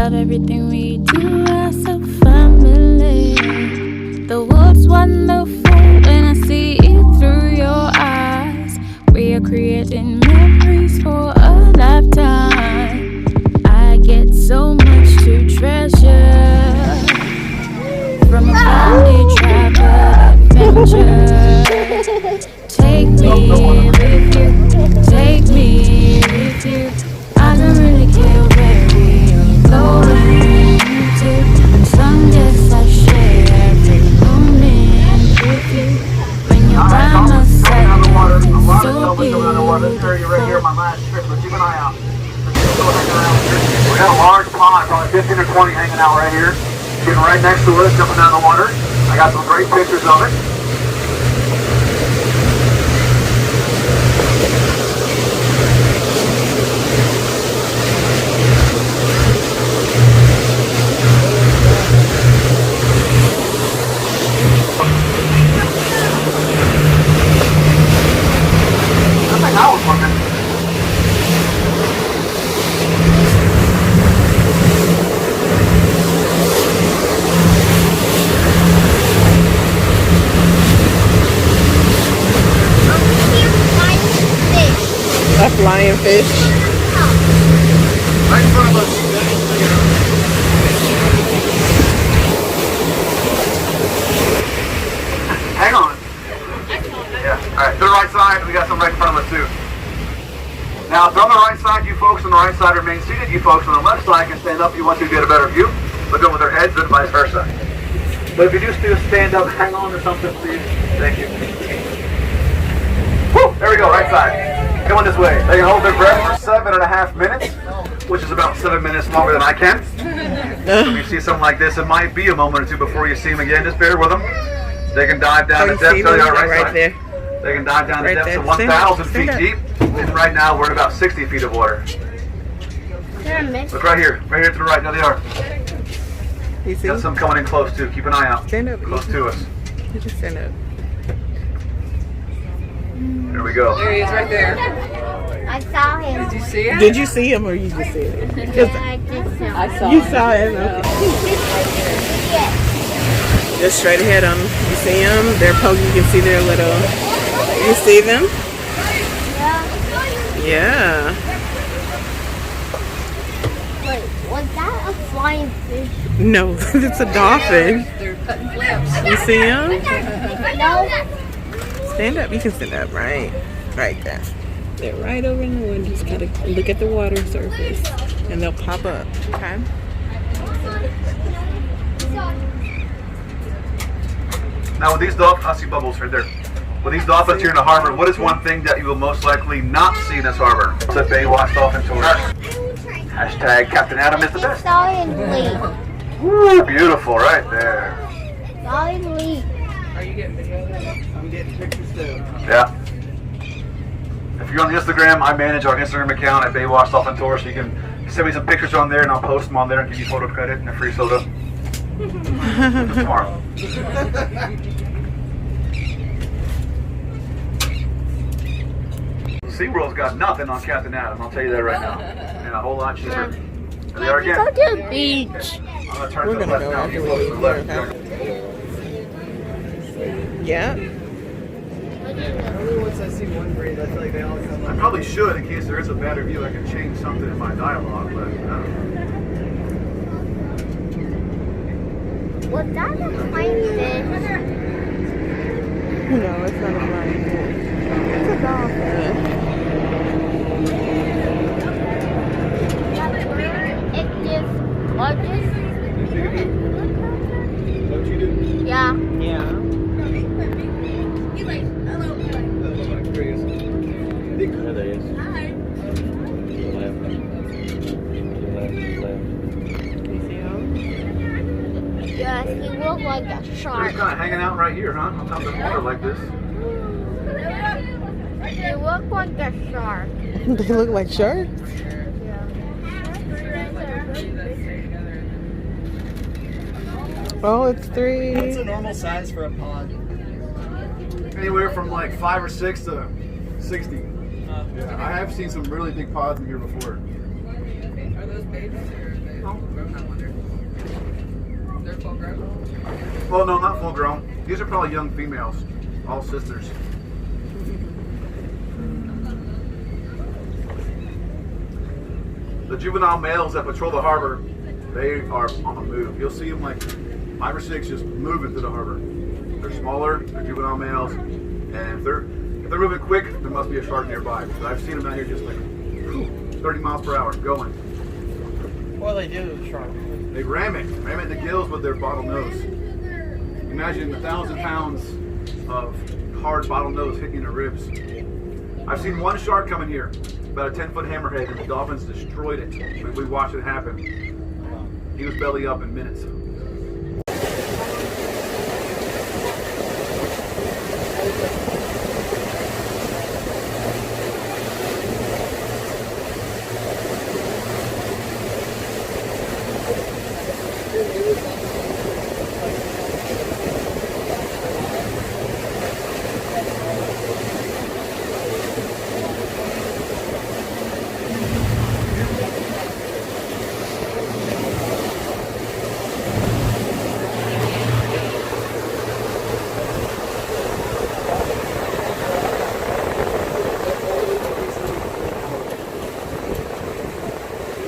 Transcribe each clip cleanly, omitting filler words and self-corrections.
love everything we do as a family. The world's wonderful when I see it through your eyes. We are creating memories for a lifetime. I get so much to treasure from a family travel adventure. Take me with you, take me with you. I don't really care where we are going to. As long as I share every moment with you. When you're by my side, it's so beautiful. Right here, my last trip, so keep an eye out. We got a large pond, probably 15 or 20 hanging out right here. Getting right next to us, jumping down the water. I got some great pictures of it. A flying fish. Right in front of us. Hang on. Yeah. Alright, to the right side, we got some right in front of us too. Now, if on the right side, you folks on the right side remain seated. You folks on the left side can stand up if you want to get a better view. Look over their heads and vice versa. But if you do still stand up, hang on to something, please. Thank you. Woo! There we go, right side. Coming this way. They can hold their breath for 7.5 minutes, which is about 7 minutes longer than I can. So if you see something like this, it might be a moment or two before you see them again. Just bear with them. They can dive down to depth. Right there. They can dive down to Right depths there. of 1,000 feet deep. And right now we're at about 60 feet of water. Look right here to the right. There they are. You see? Got some coming in close too. Keep an eye out. Stand up. Close to us. You just stand up. There we go. There he is right there. I saw him. Did you see it? Did you see him or you just see it? Yeah, I just saw him. I saw You him. saw him. Okay. Yes. Just straight ahead on. You see them? They're poking. You can see their little. You see them? Yeah. Wait, was that a flying fish? No, it's a dolphin. They're cutting flips. You see him? No. Stand up. You can stand up right there. They're right over in the wind. Just gotta look at the water surface, and they'll pop up. Okay. Now with these dolphins, I see bubbles right there. With these dolphins here in the harbor, what is one thing that you will most likely not see in this harbor? It's a Baywatch Dolphin Tour. Hashtag Captain Adam is the best. Saw him leap. Woo, beautiful right there. Saw him leap. Are you getting video of that? I'm getting pictures too. Yeah. If you're on the Instagram, I manage our Instagram account at Baywatch Dolphin Tour, so you can send me some pictures on there and I'll post them on there and give you photo credit and a free soda. Tomorrow. SeaWorld's got nothing on Captain Adam, I'll tell you that right now. And a whole lot cheaper. There they are Go again. to the beach. I'm going to turn We're to the gonna left go now. after You we folks to leave the left. here, Yeah. Once I see one breed, I feel like they all come I up. probably should, in case there is a better view, I can change something in my dialogue, but Was that a flying fish? No, it's not a flying fish. It's a dolphin. It's just gorgeous. Don't you do? Yeah. Yeah. There he is. You see him? Yes, he looks like a they're just shark. kind of hanging out right here, huh? On top of the water like this. He looks like a shark. They look like sharks. Oh, it's 3. What's a normal size for a pond? Anywhere from like 5 or 6 to 60. Yeah, I have seen some really big pods in here before. Are those babies or are they? How grown, I wonder? They're full grown? Well, no, not full grown. These are probably young females, all sisters. The juvenile males that patrol the harbor, they are on the move. You'll see them like 5 or 6 just moving through the harbor. They're smaller, they're juvenile males, and if they're moving quick, there must be a shark nearby. But I've seen them out here just like 30 miles per hour going. What do they do to the shark? They ram it in the gills with their bottle nose. Imagine 1,000 pounds of hard bottle nose hitting you in the ribs. I've seen one shark come in here, about a 10-foot hammerhead, and the dolphins destroyed it. We watched it happen. He was belly up in minutes.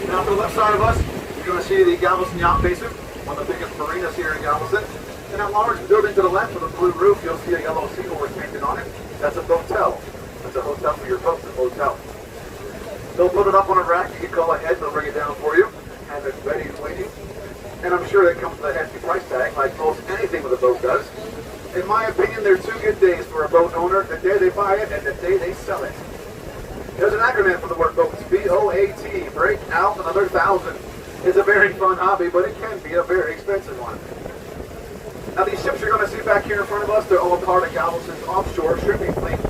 Now to the left side of us, you're going to see the Galveston Yacht Basin, one of the biggest marinas here in Galveston. And that large building to the left with a blue roof, you'll see a yellow seahorse painted on it. That's a boatel. That's a hotel for your boat, a hotel. They'll put it up on a rack. You can call ahead, they'll bring it down for you. Have it ready and waiting. And I'm sure that comes with a hefty price tag, like most anything with a boat does. In my opinion, there are 2 good days for a boat owner: the day they buy it and the day they sell it. There's an acronym for the word boats, BOAT, break out another 1,000. It's a very fun hobby, but it can be a very expensive one. Now these ships you're going to see back here in front of us, they're all part of Galveston's offshore shipping fleet.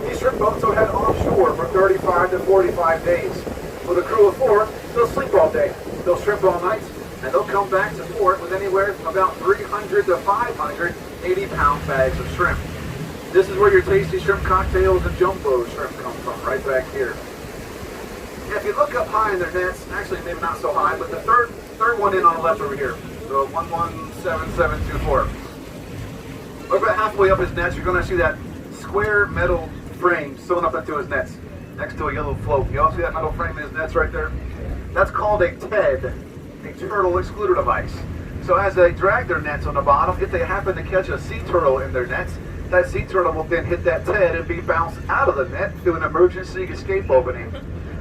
These shrimp boats will head offshore for 35 to 45 days. With a crew of 4, they'll sleep all day, they'll shrimp all night, and they'll come back to port with anywhere from about 300 to 500 80-pound bags of shrimp. This is where your tasty shrimp cocktails and jumbo shrimp come from, right back here. And if you look up high in their nets, actually maybe not so high, but the third one in on the left over here, so 117724. Look about halfway up his nets, you're going to see that square metal frame sewn up into his nets, next to a yellow float. You all see that metal frame in his nets right there? That's called a TED, a turtle excluder device. So as they drag their nets on the bottom, if they happen to catch a sea turtle in their nets, that sea turtle will then hit that TED and be bounced out of the net through an emergency escape opening.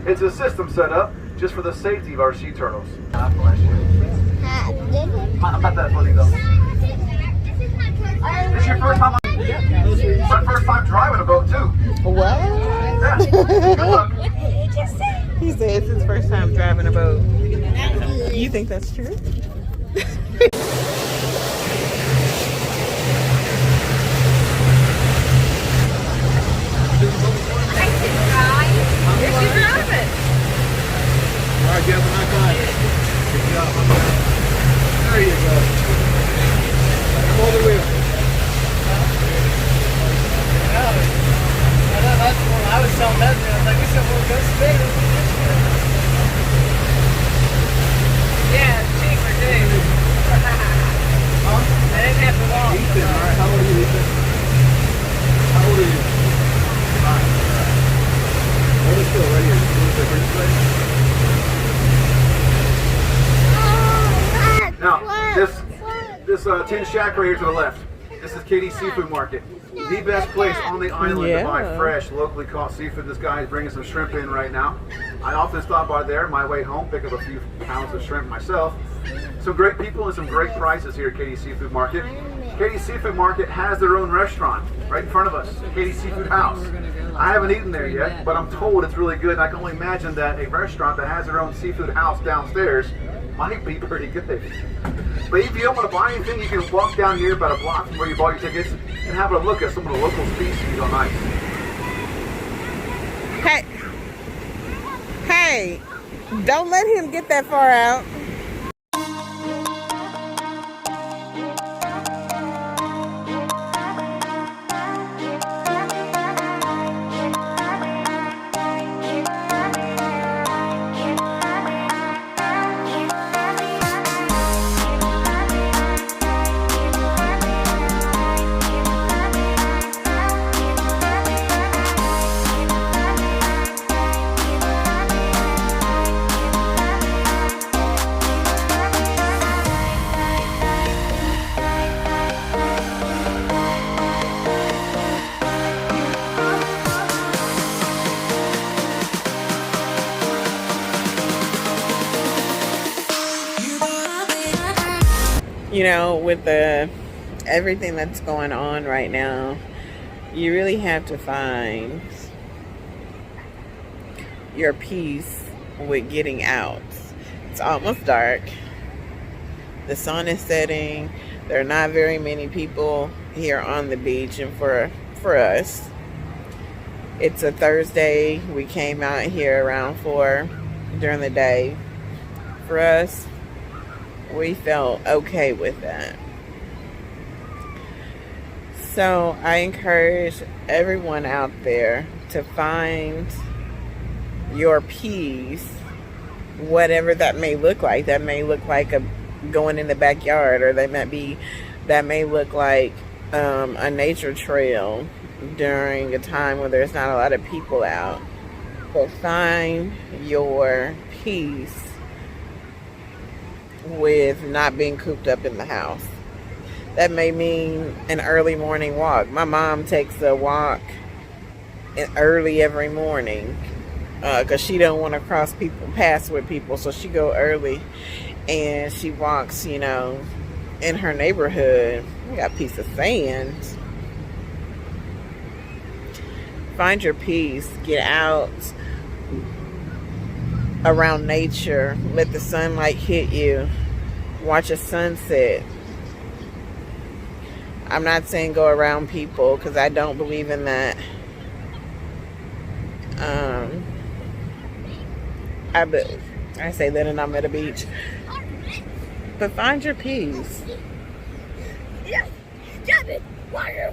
It's a system set up just for the safety of our sea turtles. God bless you. I'm not that funny though. This is your first time? It's my first time driving a boat too. What? Yeah. Good luck. He said it's his first time driving a boat. You think that's true? Alright, Jeff, I'm not done. Good job, I'm done. There you go. Come over the wheel. I know that's when I was telling Bethany, I was like, we should go spin. Yeah, it's cheaper too. I didn't have to walk. Ethan, alright, how old are you, Ethan? How old are you? 5. Hold it still, right here. Now, this tin shack right here to the left, this is Katie's Seafood Market. The best place on the island to buy fresh, locally caught seafood. This guy is bringing some shrimp in right now. I often stop by there on my way home, pick up a few pounds of shrimp myself. Some great people and some great prices here at Katie's Seafood Market. Katie's Seafood Market has their own restaurant right in front of us, Katie's Seafood House. I haven't eaten there yet, but I'm told it's really good. And I can only imagine that a restaurant that has their own seafood house downstairs might be pretty good. But if you don't want to buy anything, you can walk down here about a block from where you bought your tickets and have a look at some of the local species on ice. Hey, don't let him get that far out. You know, with everything that's going on right now, you really have to find your peace with getting out. It's almost dark. The sun is setting. There are not very many people here on the beach, and for us, it's a Thursday. We came out here around 4 during the day. For us, we felt okay with that. So I encourage everyone out there to find your peace, whatever that may look like. That may look like going in the backyard, or that may look like a nature trail during a time when there's not a lot of people out. But find your peace with not being cooped up in the house. That may mean an early morning walk. My mom takes a walk early every morning because she don't want to pass with people, so she go early and she walks, you know, in her neighborhood. We got a piece of sand. Find your peace. Get out around nature. Let the sunlight hit you. Watch a sunset. I'm not saying go around people, because I don't believe in that. I say that and I'm at a beach. But find your peace. Stop it! Water.